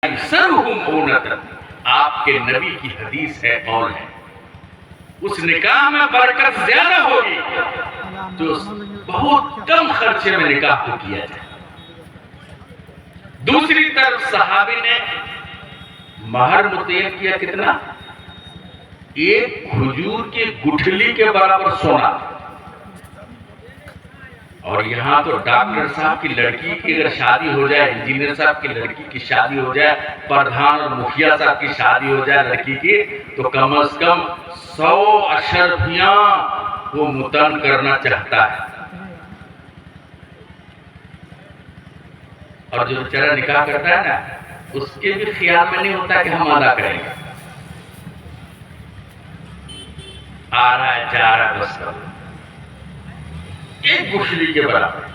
ایسرہم مونۃ، آپ کے نبی کی حدیث ہے، قول ہے، اس نکاح میں برکت زیادہ ہوگی جو بہت کم خرچے میں نکاح کو کیا جائے۔ دوسری طرف صحابی نے مہر متعین کیا کتنا؟ ایک کھجور کی گٹھلی کے برابر سونا۔ اور یہاں تو ڈاکٹر صاحب کی لڑکی کی اگر شادی ہو جائے، انجینئر صاحب کی لڑکی کی شادی ہو جائے، پردھان اور مکھیا صاحب کی شادی ہو جائے لڑکی کی، تو کم از کم 100 اشرفیاں وہ متن کرنا چاہتا ہے۔ اور جو بیچارہ نکاح کرتا ہے نا، اس کے بھی خیال میں نہیں ہوتا کہ ہم ادا کریں گے، آ رہا ہے جا رہا ہے بس کرو، ایک گٹھلی کے برابر۔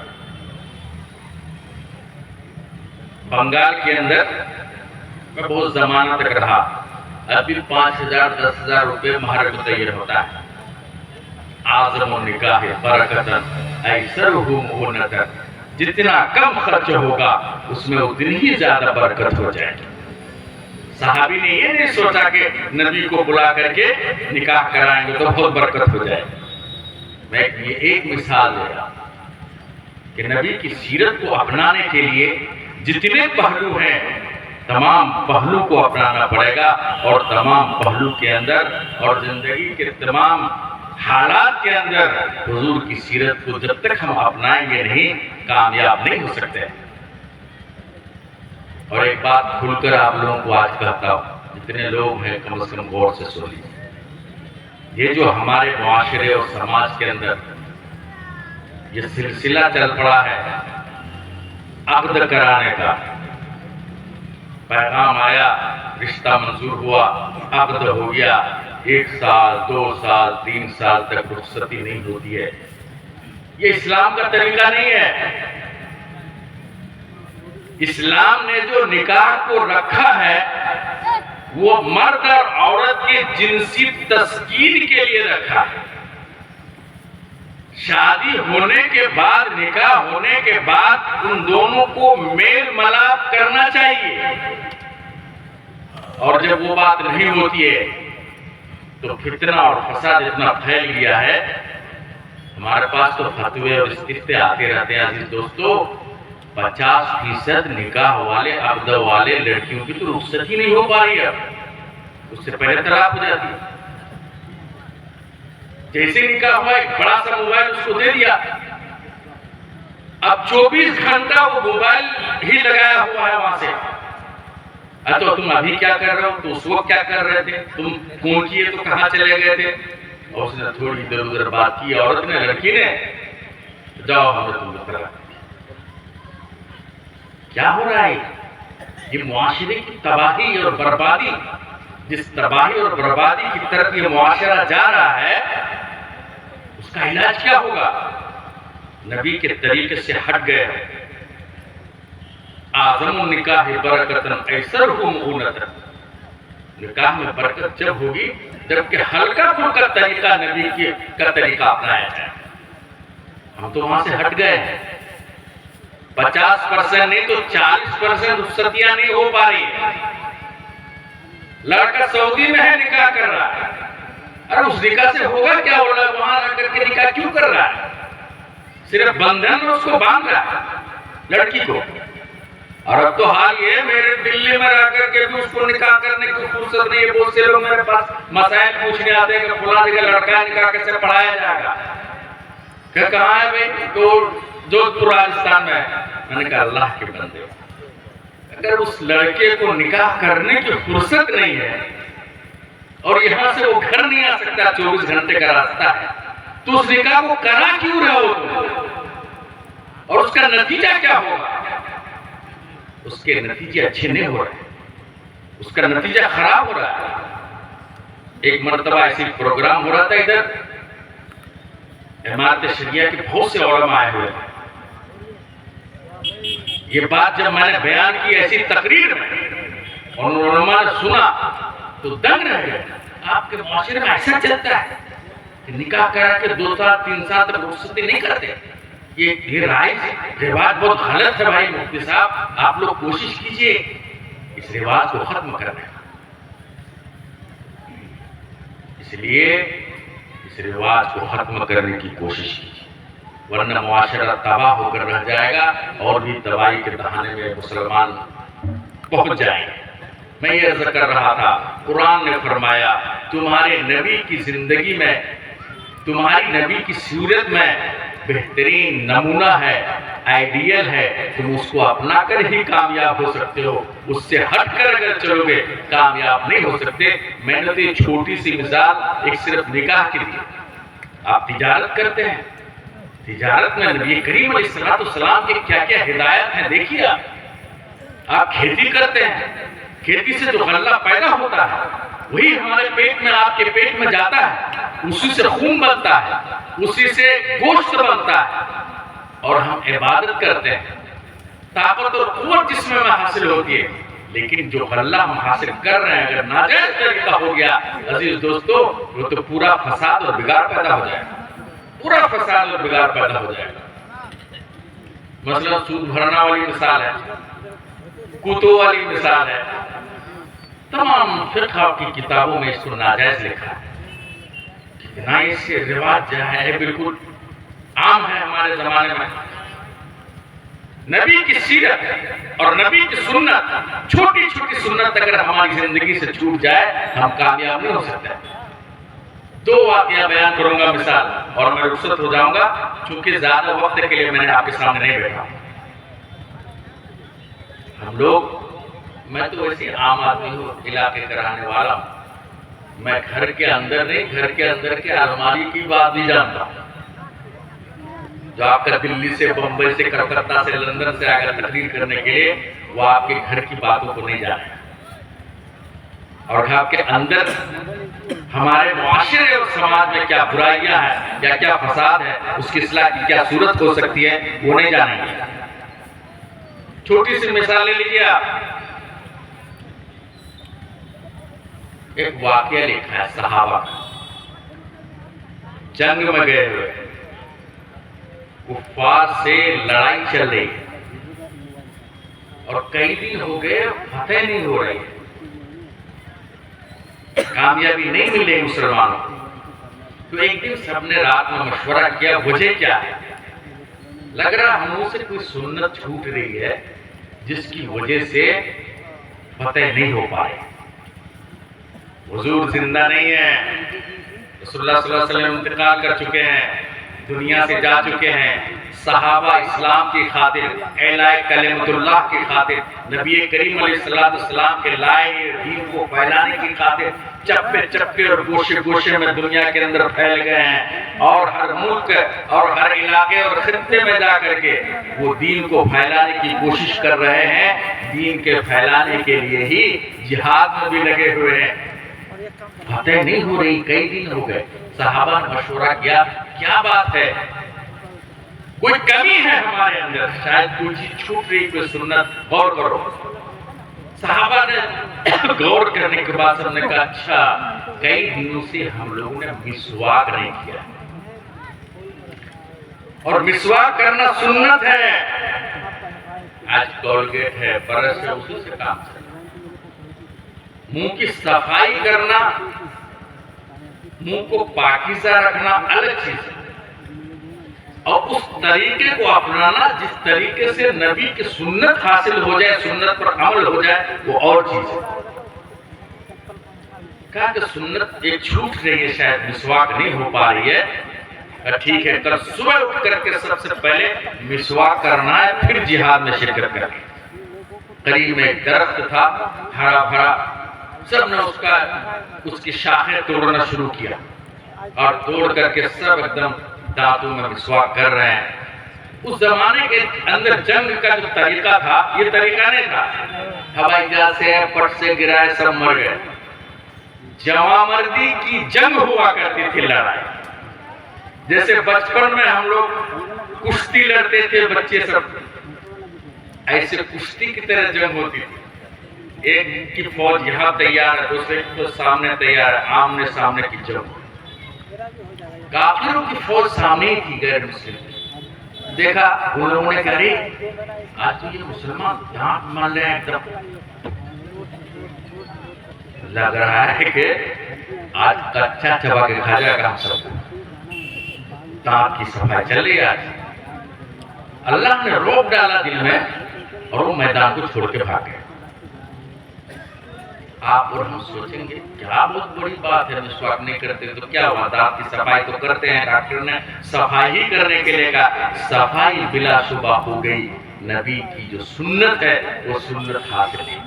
بنگال کے اندر میں بہت زمانہ تک رہا، ابھی 5,000 10,000 روپے مہر متعین ہوتا ہے۔ اعظم النکاح برکتاً ایسرہ مونۃ، جتنا کم خرچ ہوگا اس میں اتنی ہی زیادہ برکت ہو جائے گی۔ صحابی نے یہ نہیں سوچا کہ نبی کو بلا کر کے نکاح کرائیں گے تو بہت برکت ہو جائے گی۔ میں یہ ایک مثال دے رہا ہوں کہ نبی کی سیرت کو اپنانے کے لیے جتنے پہلو ہیں تمام پہلو کو اپنانا پڑے گا، اور تمام پہلو کے اندر اور زندگی کے تمام حالات کے اندر حضور کی سیرت کو جب تک ہم اپنائیں گے نہیں، کامیاب نہیں ہو سکتے۔ اور ایک بات کھل کر آپ لوگوں کو آج کہتا ہوں، جتنے لوگ ہیں کم از کم غور سے سن لیجیے، یہ جو ہمارے معاشرے اور سماج کے اندر یہ سلسلہ چل پڑا ہے عقد کرانے کا، پیغام آیا، رشتہ منظور ہوا، عقد ہو گیا، 1 سال 2 سال 3 سال تک رخصتی نہیں ہوتی ہے، یہ اسلام کا طریقہ نہیں ہے۔ اسلام نے جو نکاح کو رکھا ہے وہ مرد اور عورت کے جنسی تسکین کے لیے رکھا ہے۔ شادی ہونے کے بعد، نکاح ہونے کے بعد ان دونوں کو میل ملاپ کرنا چاہیے، اور جب وہ بات نہیں ہوتی ہے تو فتنہ اور فساد اتنا پھیل گیا ہے۔ ہمارے پاس تو فتوے اور استفتے آتے رہتے ہیں عزیز دوستو، 50% نکاح والے عقد والے لڑکیوں کی تو رخصت ہی نہیں ہو پا رہی ہے، اس سے پہلے طلاق ہو جاتی ہے۔ جیسے نکاح ہوا ایک بڑا سا موبائل اس کو دے دیا، اب 24 گھنٹہ وہ موبائل ہی لگایا ہوا ہے وہاں سے۔ تو تم ابھی کیا کر رہے ہو، تو اس وقت کیا کر رہے تھے، تم فون کیے تو کہاں چلے گئے تھے؟ اور اس نے تھوڑی ادھر ادھر بات کی، عورت نے، لڑکی نے، جاؤ ہم نے تم کو کرا۔ کیا ہو رہا ہے؟ یہ معاشرے کی تباہی اور بربادی، جس تباہی اور بربادی کی طرف یہ معاشرہ جا رہا ہے، اس کا علاج کیا ہوگا؟ نبی کے طریقے سے ہٹ گئے۔ اعظم النکاح برکتاً ایسرہ مونۃ، نکاح میں برکت جب ہوگی جبکہ ہلکا پھلکا طریقہ نبی کا طریقہ اپنایا جائے۔ ہم تو وہاں سے ہٹ گئے ہیں، 50% نہیں تو 40% رخصتیاں نہیں ہو پا رہی ہے۔ لڑکا سعودی میں ہے، نکاح کر رہا ہے، ارے اس نکاح سے ہوگا کیا؟ ہو رہا ہے وہاں رہ کر کے نکاح کیوں کر رہا ہے؟ صرف بندھن میں اس کو باندھ رہا ہے لڑکی کو۔ اور اب تو حال یہ، میرے دلی میں رہ کر کے بھی اس کو نکاح کرنے کی فرصت نہیں ہے۔ بہت سے لوگ میرے پاس مسائل پوچھنے آتے ہیں کہ فلاں جگہ لڑکا ہے، نکاح کیسے پڑھایا جائے گا؟ کہ کہاں ہے بھائی؟ تو جودھپور راجستھان میں ہے۔ میں نے کہا اللہ کے بندے، اگر اس لڑکے کو نکاح کرنے کی فرصت نہیں ہے اور یہاں سے وہ گھر نہیں آ سکتا، 24 گھنٹے کا راستہ ہے، تو اس نکاح کو کرا کیوں رہے ہو تم؟ اور اس کا نتیجہ کیا ہوگا؟ اس کے نتیجے اچھے نہیں ہو رہے، اس کا نتیجہ خراب ہو رہا ہے۔ ایک مرتبہ ایسی پروگرام ہو رہا تھا ادھر، امارت شریعہ کے بہت سے علماء آئے ہوئے تھے۔ یہ بات جب میں نے بیان کی ایسی تقریر میں اور علماء نے سنا تو دنگ رہ گئے۔ آپ کے معاشرے میں ایسا چلتا ہے کہ نکاح کرا کے 2 سال 3 سال تک رخصتی نہیں کرتے؟ یہ رواج بہت غلط ہے بھائی مفتی صاحب، آپ لوگ کوشش کیجئے اس رواج کو ختم کرنے کا۔ اس لیے اس رواج کو ختم کرنے کی کوشش کی، ورنہ معاشرہ تباہ ہو کر رہ جائے گا اور بھی تباہی کے دہانے میں مسلمان پہنچ جائیں گے۔ میں یہ عرض کر رہا تھا، قرآن نے فرمایا تمہارے نبی کی زندگی میں، تمہاری نبی کی صورت میں بہترین نمونہ ہے، آئیڈیل ہے، تم اس کو اپنا کر ہی کامیاب ہو سکتے ہو، اس سے ہٹ کر اگر چلو گے کامیاب نہیں ہو سکتے۔ میں نے تو یہ چھوٹی سی مثال ایک صرف نکاح کے لیے، آپ تجارت کرتے ہیں، تجارت میں نبی کریم علیہ السلام کے کیا کیا ہدایت ہیں دیکھیے۔ آپ کھیتی کرتے ہیں، کھیتی سے جو غلہ پیدا ہوتا ہے وہی ہمارے پیٹ میں، آپ کے پیٹ میں جاتا ہے، اسی سے خون بنتا ہے، اسی سے گوشت بنتا ہے، اور ہم عبادت کرتے ہیں، طاقت اور قوت جسم میں حاصل ہوتی ہے، لیکن جو غلہ ہم حاصل کر رہے ہیں اگر ناجائز طریقہ ہو گیا عزیز دوستو، وہ تو پورا فساد اور بگاڑ پیدا ہو جائے گا، پورا فساد اور بگاڑ پیدا ہو جائے گا۔ مثلا سود بھرنا والی مثال ہے، کوتو والی مثال ہے، تمام فقہ کی کتابوں میں اس کو ناجائز لکھا ہے۔ کتنا اس سے رواج جو ہے بالکل عام ہے ہمارے زمانے میں۔ نبی کی سیرت اور نبی کی سنت، چھوٹی چھوٹی سنت اگر ہماری زندگی سے چھوٹ جائے ہم کامیاب نہیں ہو سکتے۔ دو واقعہ بیان کروں گا مثال، اور میں رخصت ہو جاؤں گا چونکہ زیادہ وقت کے لیے میں نے آپ کے سامنے نہیں بیٹھا۔ ہم لوگ، میں تو ایسی عام آدمی ہوں، علاقے کا رہنے والا ہوں، میں گھر کے اندر نہیں، گھر کے اندر کے الماری کی بات بھی جانتا ہوں۔ جو آپ کا دلی سے، بمبئی سے، کلکتہ سے، لندن سے آ کر تقریر کرنے کے لیے، وہ آپ کے گھر کی باتوں کو نہیں جانے، اور آپ کے اندر ہمارے معاشرے اور سماج میں کیا برائیاں ہیں یا کیا فساد ہے، اس کی اصلاح کی کیا صورت ہو سکتی ہے، وہ نہیں جانیں گے۔ چھوٹی سی مثال لے لیجیے آپ، ایک واقعہ لکھا ہے صحابہ کا، جنگ میں گئے ہوئے، کفار سے لڑائی چل رہی ہے اور کئی دن ہو گئے فتح نہیں ہو رہی، کامیابی نہیں مل رہی مسلمانوں کو۔ تو ایک دن سب نے رات میں مشورہ کیا وجہ کیا ہے، لگ رہا ہم سے کوئی سنت چھوٹ رہی ہے جس کی وجہ سے فتح نہیں ہو پائے۔ حضور زندہ نہیں ہے، رسول اللہ صلی اللہ علیہ وسلم انتقال کر چکے ہیں، دنیا سے جا چکے ہیں، صحابہ اسلام کی خاطر، اعلاء کلمت اللہ کی خاطر، نبی کریم علیہ السلام کے لائے دین کو پھیلانے کی خاطر چپے چپے اور گوشے گوشے میں دنیا کے اندر پھیل گئے ہیں، اور ہر ملک اور ہر علاقے اور خطے میں جا کر کے وہ دین کو پھیلانے کی کوشش کر رہے ہیں، دین کے پھیلانے کے لیے ہی جہاد میں بھی لگے ہوئے ہیں، فتح نہیں ہو رہی، کئی دن ہو گئے۔ صحابہ نے مشورہ کیا کیا بات ہے، کوئی کمی ہے ہمارے اندر، شاید کوئی چیز چھوٹ رہی، کوئی سنت، غور کرو۔ صحابہ نے غور کرنے کے بعد سب نے کہا اچھا کئی دنوں سے ہم لوگوں نے مسواک نہیں کیا، اور مسواک کرنا سنت ہے، آج کولگیٹ ہے، برش ہے، اسی سے کام چلتا۔ منہ کی صفائی کرنا، منہ کو پاکیزہ رکھنا الگ چیز ہے، اور اس طریقے کو اپنانا جس طریقے سے نبی کی سنت حاصل ہو جائے، سنت پر عمل ہو جائے، وہ اور چیز ہے۔ کہا کہ سنت ایک چھوٹ رہی ہے، شاید مسواک نہیں ہو پا رہی ہے، ٹھیک ہے کل صبح اٹھ کر کے سب سے پہلے مسواک کرنا ہے، پھر جہاد میں شرکت کرنی۔ قریب میں ایک درخت تھا ہرا بھرا، سب نے اس کی شاخیں توڑنا شروع کیا، اور توڑ کر کے سب ایک دم دانتوں میں مسواک کر رہے ہیں۔ اس زمانے کے اندر جنگ کا جو طریقہ تھا، یہ طریقہ نہیں تھا ہوائی جہاز سے پٹ سے گرائے سب مر گئے، جواں مردی کی جنگ ہوا کرتی تھی، لڑائی جیسے بچپن میں ہم لوگ کشتی لڑتے تھے بچے سب، ایسے کشتی کی طرح جنگ ہوتی تھی، ایک کی فوج یہاں تیار ہے، دوسرے کی فوج سامنے تیار ہے، آمنے سامنے کی جنگ۔ کافروں کی فوج سامنے ہی تھی، غیر مسلم، دیکھا ان لوگوں نے کہا رے آج تو یہ مسلمان دانت مان رہے ہیں ایک دم، لگ رہا ہے کہ آج کچا چبا کے کھا جائے گا ہم سب کو. دانت کی صفائی چل رہی ہے آج. اللہ نے روک ڈالا دل میں اور وہ میدان کو چھوڑ کے بھاگ گئے. آپ اور ہم سوچیں گے کیا بہت بڑی بات ہے, مسواک نہیں کرتے تو کیا ہوا, دانت کی صفائی تو کرتے ہیں, ڈاکٹر نے صفائی ہی کرنے کے لیے کہا. صفائی بلا شبہ ہو گئی, نبی کی جو سنت ہے وہ سنت حاصل ہے.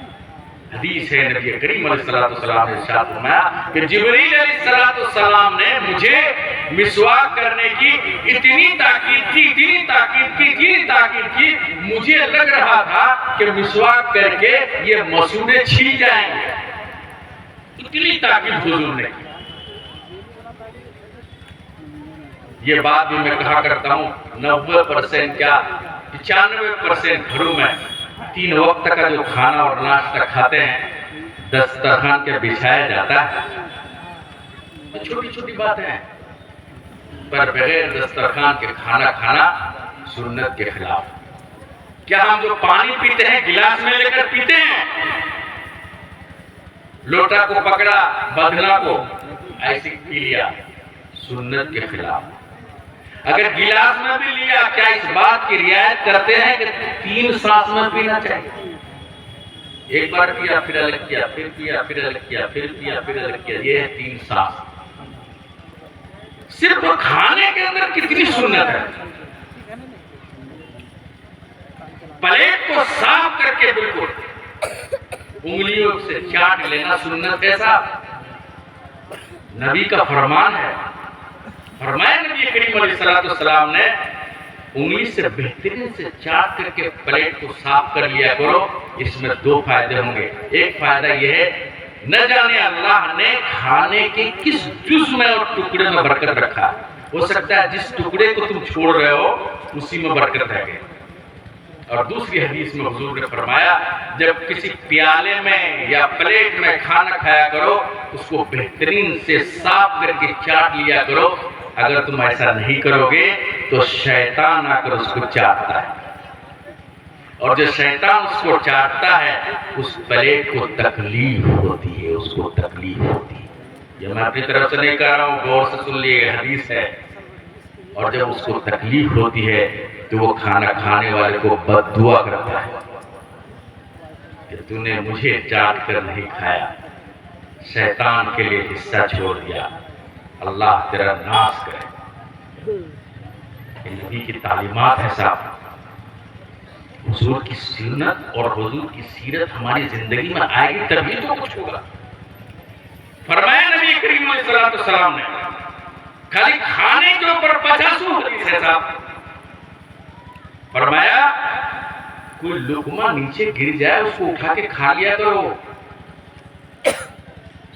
حدیث ہے نبی کریم علیہ السلام نے ارشاد فرمایا کہ جبریل علیہ السلام نے مجھے مسواک کرنے کی اتنی تاکید کی, مجھے لگ رہا تھا کہ مسواک کر کے یہ مسوڑے چھیل جائیں گے. اتنی تاکید حضور نے کی. یہ بات بھی میں کہا کرتا ہوں, 90% کیا 95% گھروں میں 3 وقت کا جو کھانا اور ناشتہ کھاتے ہیں دسترخوان کے بچھایا جاتا ہے. چھوٹی چھوٹی باتیں ہیں, پر بغیر دسترخوان کے کھانا کھانا سنت کے خلاف. کیا ہم جو پانی پیتے ہیں گلاس میں لے کر پیتے ہیں, لوٹا کو پکڑا بدنا کو ایسے پی لیا, سنت کے خلاف. اگر گلاس میں بھی لیا, کیا اس بات کی رعایت کرتے ہیں کہ 3 سانس میں پینا چاہیے؟ ایک بار پیا پھر الگ کیا, پھر پیا پھر الگ کیا, پھر پیا پھر الگ کیا, یہ ہے 3 سانس. صرف کھانے کے اندر کتنی سنت ہے. پلیٹ کو صاف کر کے بالکل انگلیوں سے چاٹ لینا سنت ہے صاحب. نبی کا فرمان ہے. فرمایا نبی کریم علیہ السلام نے انگلی سے بہترین سے چاٹ کر کے پلیٹ کو صاف کر لیا کرو. اس میں 2 فائدے ہوں گے. ایک فائدہ یہ ہے, نہ جانے اللہ نے کھانے کے کس جز میں اور ٹکڑے میں برکت رکھا. ہو سکتا ہے جس ٹکڑے کو تم چھوڑ رہے ہو اسی میں برکت ہے. اور دوسری حدیث میں حضور نے فرمایا جب کسی پیالے میں یا پلیٹ میں کھانا کھایا کرو اس کو بہترین سے صاف کر کے چاٹ لیا کرو. اگر تم ایسا نہیں کرو گے تو شیطان آ کر اس کو چاٹتا ہے, اور جو شیطان اس کو چاٹتا ہے اس پلیٹ کو تکلیف ہوتی ہے, اس کو تکلیف ہوتی ہے. یہ میں اپنی طرف سے نہیں کہہ رہا ہوں, غور سے سن لیے, حدیث ہے. اور جب اس کو تکلیف ہوتی ہے تو وہ کھانا کھانے والے کو بد دعا کرتا ہے کہ تو نے مجھے چاٹ کر نہیں کھایا, شیطان کے لیے حصہ چھوڑ دیا, اللہ تیرا ناش کرے. یہ نبی کی تعلیمات ہے صاحب. حضور کی سنت اور حضور کی سیرت ہماری زندگی میں آئے گی تبھی تو کچھ ہوگا. فرمایا نبی کریم علیہ السلام نے خالی کھانے کے اوپر 50 حدیث ہے صاحب. فرمایا کوئی لقمہ نیچے گر جائے اس کو اٹھا کے کھا لیا کرو,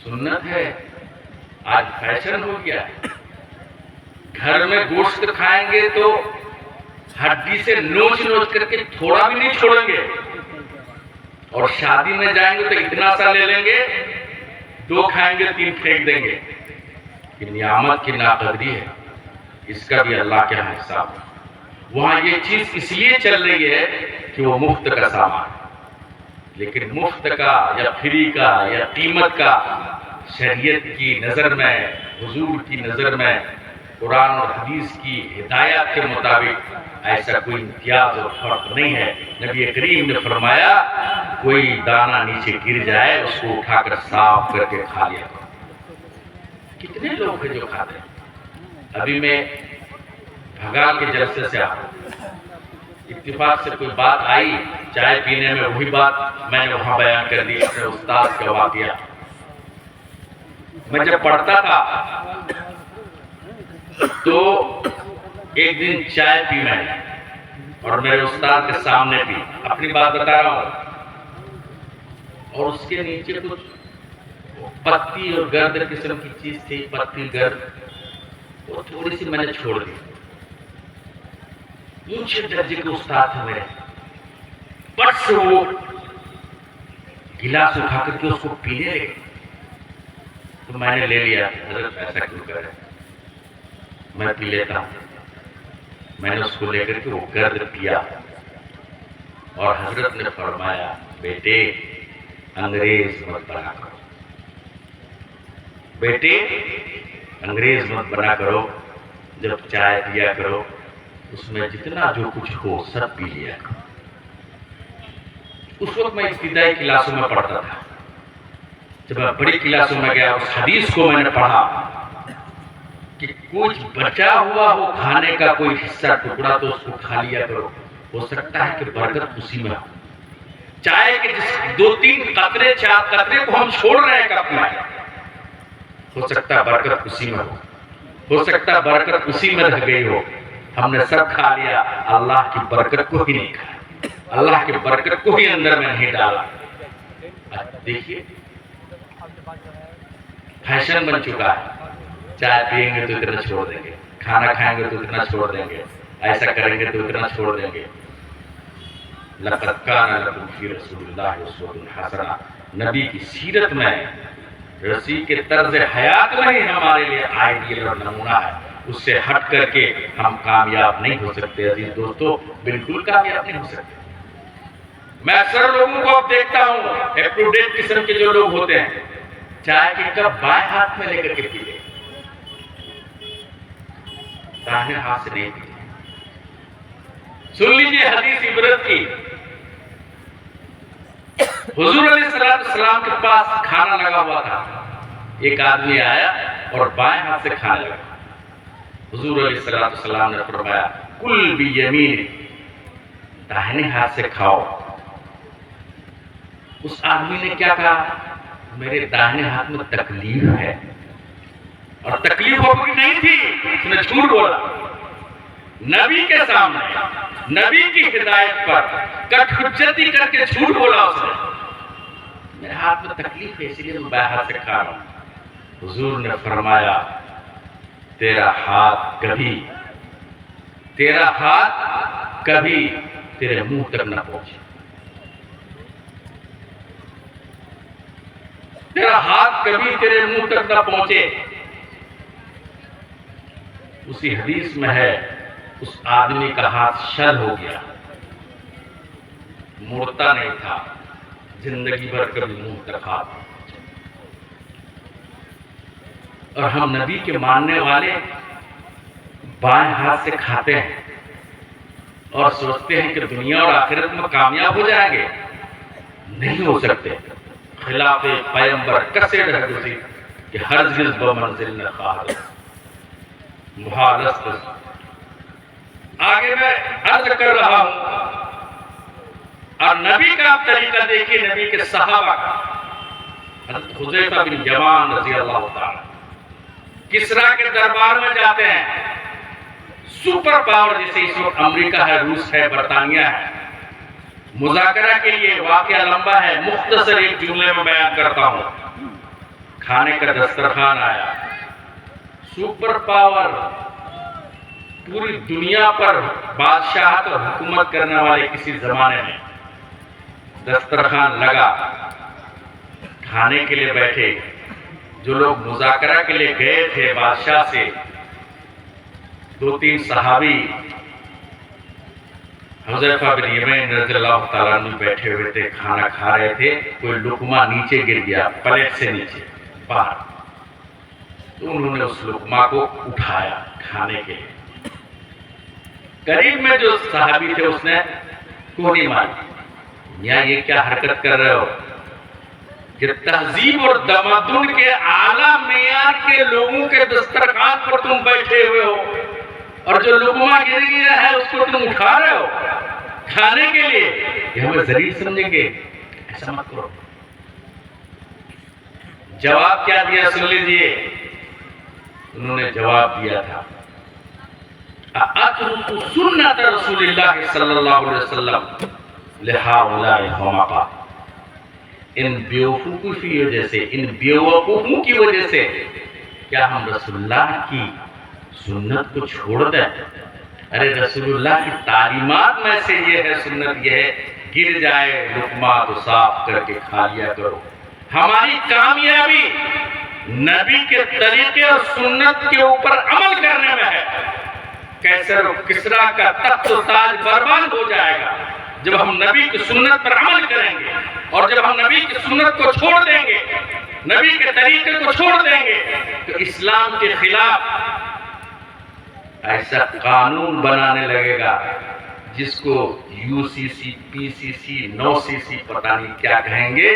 سنت ہے. آج فیشن ہو گیا, گھر میں گوشت کھائیں گے تو ہڈی سے نوچ نوچ کر کے تھوڑا بھی نہیں چھوڑیں گے, اور شادی میں جائیں گے تو اتنا سا لے لیں گے, 2 کھائیں گے 3 پھینک دیں گے. کہ نعمت کی ناقدری ہے, اس کا بھی اللہ کے یہاں حساب ہے. وہاں یہ چیز اس لیے چل رہی ہے کہ وہ مفت کا سامان, لیکن مفت کا یا فری کا یا قیمت کا شریعت کی نظر میں, حضور کی نظر میں, قرآن اور حدیث کی ہدایات کے مطابق ایسا کوئی امتیاز اور فرق نہیں ہے. نبی کریم نے فرمایا کوئی دانہ نیچے گر جائے اس کو اٹھا کر صاف کر کے کھا لیا کرو. کتنے لوگ ہیں جو کھاتے ہیں. ابھی میں بھگال کے جلسے سے اتفاق سے کوئی بات آئی چائے پینے میں, وہی بات میں نے وہاں بیان کر دی, اپنے استاد کا واقعہ. میں جب پڑھتا تھا تو ایک دن چائے پی میں نے, اور میرے استاد کے سامنے پی. اپنی بات بتا رہا ہوں. اور اس کے نیچے کچھ پتی اور گرد قسم کی چیز تھی, پتی گرد, وہ تھوڑی سی میں نے چھوڑ دی. اونچے درجے کے استاد تھے میرے, بٹ سے وہ گلاس اٹھا کر کے اس کو پینے لگے. تو میں نے لے لیا, حضرت ایسا کیوں کرے, میں پی لیتا ہوں. میں نے اس کو لے کر کے وہ گرد پیا, اور حضرت نے فرمایا بیٹے انگریز مت بنا کرو, بیٹے انگریز مت بنا کرو، جب چائے پیا کرو اس میں جتنا جو کچھ ہو سب پی لیا کرو۔ اس وقت میں ابتدائی کلاسوں میں پڑھتا تھا، جب میں بڑی کلاسوں میں گیا اس حدیث کو میں نے پڑھا کہ کچھ بچا ہوا ہو کھانے کا کوئی حصہ ٹکڑا تو اس کو کھا لیا کرو، ہو سکتا ہے کہ برکت اسی میں ہو۔ چائے کے جس 2-3 قطرے 4 قطرے کو ہم چھوڑ رہے ہیں کپ میں، ہو سکتا ہے برکت اسی میں ہو سکتا ہے برکت اسی میں رہ گئی ہو۔ ہم نے سب کھا لیا، اللہ کی برکت کو ہی نہیں کھایا، اللہ کی برکت کو ہی اندر میں نہیں ڈالا۔ دیکھیے فیشن بن چکا ہے، چائے پیئیں گے تو اتنا چھوڑ دیں گے، کھانا کھائیں گے تو اتنا چھوڑ دیں گے، ایسا کریں گے تو اتنا چھوڑ دیں گے۔ لَقَدْ كَانَ لَكُمْ فِي رَسُولِ اللَّهِ أُسْوَةٌ حَسَنَةٌ، نبی کی سیرت میں، رسول کے طرز حیات میں ہی ہمارے لیے آئیڈیل اور نمونہ ہے۔ اس سے ہٹ کر کے ہم کامیاب نہیں ہو سکتے عزیز دوستو، بالکل کامیاب نہیں ہو سکتے۔ میں اکثر لوگوں کو اب دیکھتا ہوں، اپ ٹو ڈیٹ قسم کے جو لوگ ہوتے ہیں، چائے کی کپ بائیں ہاتھ میں لے کر کے پیتے، داہنے ہاتھ سے نہیں پیتے۔ سن لیجیے حدیث عبرت کی، حضور علیہ السلام کے پاس کھانا لگا ہوا تھا، ایک آدمی آیا اور بائیں ہاتھ سے کھانے لگا۔ حضور علیہ السلام نے فرمایا کل بیمین، داہنے ہاتھ سے کھاؤ۔ اس آدمی نے کیا کہا؟ میرے داہنے ہاتھ میں تکلیف ہے، اور تکلیف ہو کوئی نہیں تھی، اس نے جھوٹ بولا نبی کے سامنے، نبی کی ہدایت پر کٹ حجتی کر کے جھوٹ بولا اس نے، میرے ہاتھ میں تکلیف ہے اس لیے میں بائیں ہاتھ سے کھا رہا ہوں۔ حضور نے فرمایا تیرا ہاتھ کبھی تیرے منہ تک نہ پہنچے، تیرا ہاتھ کبھی تیرے منہ تک نہ پہنچے۔ اسی حدیث میں ہے اس آدمی کا ہاتھ شل ہو گیا، مڑتا نہیں تھا، زندگی بھر کبھی منہ تک ہاتھ۔ اور ہم نبی کے ماننے والے بائیں ہاتھ سے کھاتے ہیں اور سوچتے ہیں کہ دنیا اور آخرت میں کامیاب ہو جائیں گے، نہیں ہو سکتے۔ خلاف پیغمبر کسے رہ گزی کہ ہرگز بمنزل نہ خواہد محالست۔ آگے میں عرض کر رہا ہوں، اور نبی کا آپ طریقہ دیکھیے، نبی کے صحابہ کا، حضرت حذیفہ بن یمان رضی اللہ تعالیٰ کسرا کے دربار میں جاتے ہیں، سپر پاور جیسے اس وقت امریکہ ہے، روس ہے، برطانیہ ہے، مذاکرہ کے لیے واقعہ لمبا ہے، مختصر ایک جملے میں بیان کرتا ہوں۔ کھانے کا دسترخوان آیا، سپر پاور پوری دنیا پر بادشاہت اور حکومت کرنے والے کسی زمانے میں، دسترخوان لگا، کھانے کے لیے بیٹھے، جو لوگ مذاکرہ کے لیے گئے تھے بادشاہ سے، 2-3 صحابی حذیفہ بن یمان رضی اللہ تعالیٰ عنہ بیٹھے ہوئے تھے، کھانا کھا رہے تھے، کوئی لقمہ نیچے گر گیا، پلیٹ سے نیچے باہر، تو انہوں نے اس لقمہ کو اٹھایا کھانے کے لیے۔ قریب میں جو صحابی تھے اس نے کوہنی ماری، میاں یہ کیا حرکت کر رہے ہو کہ تہذیب اور تمدن کے اعلیٰ معیار کے لوگوں کے دسترخوان پر تم بیٹھے ہوئے ہو، اور جو لقمہ گر گیا ہے اس کو تم اٹھا رہے ہو کھانے کے لیے، یہ ہمیں ذلیل سمجھیں گے، ایسا مت کرو۔ جواب کیا دیا سن لیجیے، انہوں نے جواب دیا تھا اَتْرُكُ سُنَّةَ رَسُولِ اللَّهِ صلی اللہ علیہ وسلم لِهَٰؤُلَاءِ الْحُمَقَاءِ، ان بیوقوفوں کی وجہ سے، ان بیوقوفوں کی وجہ سے کیا ہم رسول اللہ کی سنت کو چھوڑ دیں؟ ارے رسول اللہ کی تعلیمات میں سے یہ ہے، سنت یہ ہے، گر جائے لقمہ تو صاف کر کے کھا لیا کرو۔ ہماری کامیابی نبی کے طریقے اور سنت کے اوپر عمل کرنے میں ہے۔ کیسر و کسرا کا تخت و تاج برباد ہو جائے گا جب ہم نبی کی سنت پر عمل کریں گے، اور جب ہم نبی کی سنت کو چھوڑ دیں گے نبی کے طریقے کو چھوڑ دیں گے تو اسلام کے خلاف ایسا قانون بنانے لگے گا جس کو یو سی سی، پی سی سی، 9 سی سی پتہ نہیں کیا کہیں گے،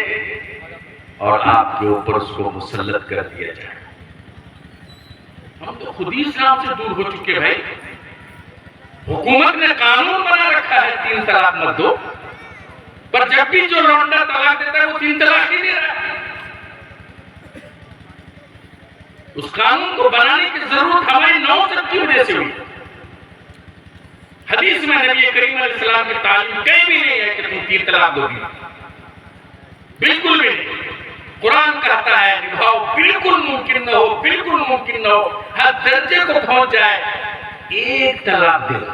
اور آپ کے اوپر اس کو مسلط کر دیا جائے۔ ہم تو خود ہی اسلام سے دور ہو چکے بھائی۔ حکومت نے قانون بنا رکھا ہے 3 طلاق مت دو، پر جب بھی جو لونڈا طلاق دیتا ہے وہ 3 طلاق ہی دے رہا ہے۔ اس قانون کو بنانے کی ضرورت ہماری نوسط کی وجہ سے ہوئی۔ حدیث میں نبی کریم علیہ السلام کی تعلیم کہیں بھی نہیں ہے کہ تم 3 طلاق دو گی، بالکل بھی نہیں۔ قرآن کہتا ہے نبھاؤ، بالکل ممکن نہ ہو، بالکل ممکن نہ ہو، ہر درجے کو پہنچ جائے 1 طلاق دے دو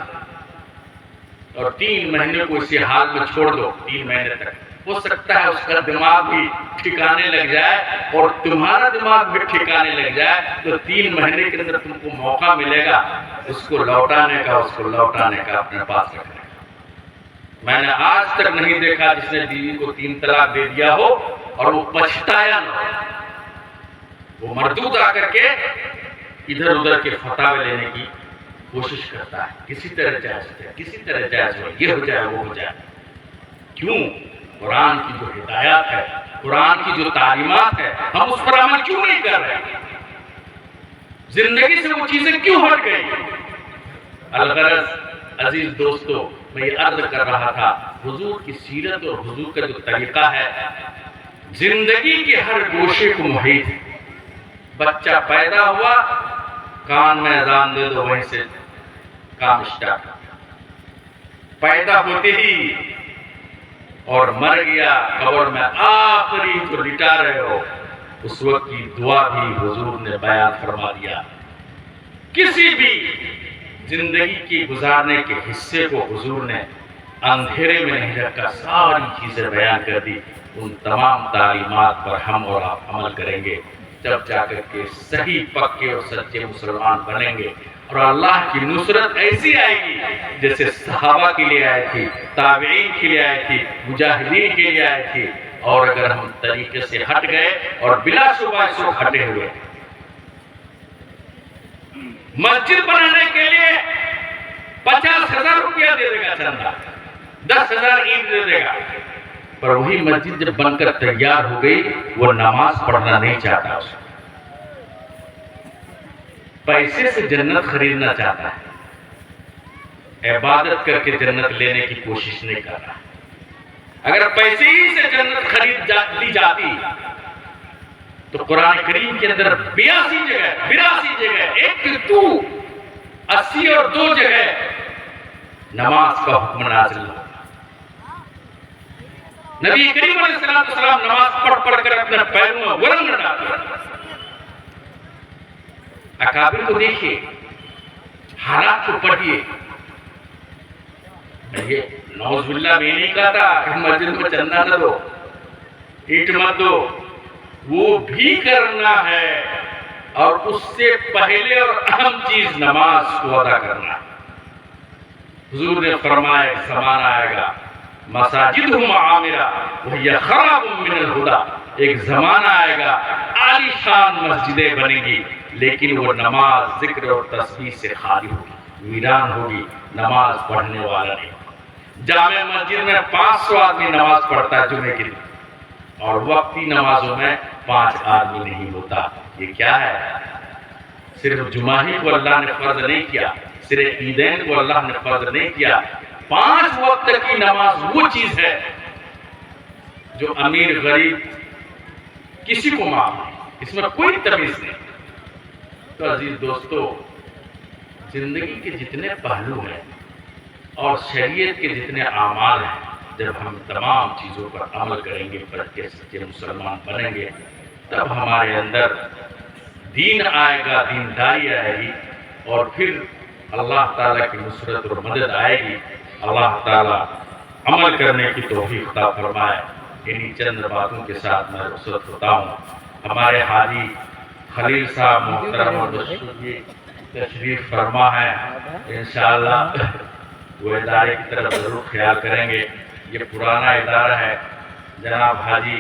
اور 3 مہینے کو اسی حال میں چھوڑ دو۔ 3 مہینے تک ہو سکتا ہے اس کا دماغ بھی ٹھکانے لگ جائے اور تمہارا دماغ بھی ٹھکانے لگ جائے، تو 3 مہینے کے اندر تم کو موقع ملے گا اس کو لوٹانے کا، اپنے پاس رکھنے کا۔ میں نے آج تک نہیں دیکھا جس نے بیوی کو 3 طلاق دے دیا ہو اور وہ پچھتایا نہ ہو۔ وہ مردود آ کر کے ادھر ادھر کے فتاوے لینے کی کوشش کرتا ہے، کسی طرح جائز ہے، کسی طرح جائز ہو، یہ ہو جائے وہ ہو جائے۔ کیوں؟ قرآن کی جو ہدایات ہے، قرآن کی جو تعلیمات ہے، ہم اس پر عمل کیوں نہیں کر رہے؟ زندگی سے وہ چیزیں کیوں ہٹ گئی؟ الغرض عزیز دوستو، میں یہ عرض کر رہا تھا، حضور کی سیرت اور حضور کا جو طریقہ ہے زندگی کے ہر گوشے کو محیط ہے۔ بچہ پیدا ہوا، کان میں اذان دے دو، وہیں سے کام اسٹارٹ۔ پیدا ہوتے ہی اور مر گیا، قبر میں آخری جو لٹا رہے ہو، اس وقت کی دعا بھی حضور نے بیان فرما دیا۔ کسی بھی زندگی کی گزارنے کے حصے کو حضور نے اندھیرے میں نہیں رکھا، ساری چیزیں بیان کر دی۔ ان تمام تعلیمات پر ہم اور آپ عمل کریں گے، جب جا کر کے صحیح پکے اور سچے مسلمان بنیں گے، اور اللہ کی نصرت ایسی آئے گی جیسے صحابہ کے لیے آئی تھی، تابعین کے لیے آئی تھی، مجاہدین کے لیے آئی تھی۔ اور اگر ہم طریقے سے ہٹ گئے، اور بلا شبہ اس کو ہٹے ہوئے، مسجد بنانے کے لیے 50,000 روپیہ دے دے گا چندہ، 10,000 اینٹ دے دے گا، پر وہی مسجد جب بن کر تیار ہو گئی، وہ نماز پڑھنا نہیں چاہتا، اس کو پیسے سے جنت خریدنا چاہتا ہے، عبادت کر کے جنت لینے کی کوشش نہیں کر رہا۔ اگر پیسے ہی سے جنت خرید لی جاتی تو قرآن کریم کے اندر 82 جگہ 80 اور 2 جگہ نماز کا حکم نازل ہوا۔ نبی کریم علیہ السلام نماز پڑھ کر اپنے پیروں میں ورم نہ ڈالتے۔ اکابر کو دیکھیے، حالات کو پڑھیے۔ یہ نعوذ باللہ میں نہیں کہا تھا کہ مسجد میں چندہ نہ دو، اینٹ مت دو، وہ بھی کرنا ہے، اور اس سے پہلے اور اہم چیز نماز کو ادا کرنا ہے۔ حضور نے فرمایا ایک زمانہ آئے گا، مساجدہم عامرہ وہی خراب من الہدی، ایک زمانہ آئے گا عالی شان مسجدیں بنیں گی، لیکن وہ نماز، ذکر اور تسبیح سے خالی ہوگی، ویران ہوگی، نماز پڑھنے والا نہیں۔ جامع مسجد میں 500 آدمی نماز پڑھتا ہے جمعے کے دن، اور وقتی نمازوں میں 5 آدمی نہیں ہوتا۔ یہ کیا ہے؟ صرف جمعہ ہی کو اللہ نے فرض نہیں کیا، صرف عیدین کو اللہ نے فرض نہیں کیا، 5 وقت کی نماز وہ چیز ہے جو امیر غریب کسی کو معاف نہیں، اس میں کوئی تمیز نہیں۔ تو عزیز دوستو، زندگی کے جتنے پہلو ہیں اور شریعت کے جتنے اعمال ہیں، جب ہم تمام چیزوں پر عمل کریں گے، پکے سچے مسلمان بنیں گے، تب ہمارے اندر دین آئے گا، دینداری آئے گی، اور پھر اللہ تعالیٰ کی نصرت اور مدد آئے گی۔ اللہ تعالیٰ عمل کرنے کی توفیق عطا فرمائے۔ انہی چند باتوں کے ساتھ میں رخصت ہوتا ہوں۔ ہمارے حاجی خلیل صاحب محترم اور تشریف فرما ہے، انشاءاللہ وہ ادارے کی طرف ضرور خیال کریں گے۔ یہ پرانا ادارہ ہے، جناب حاجی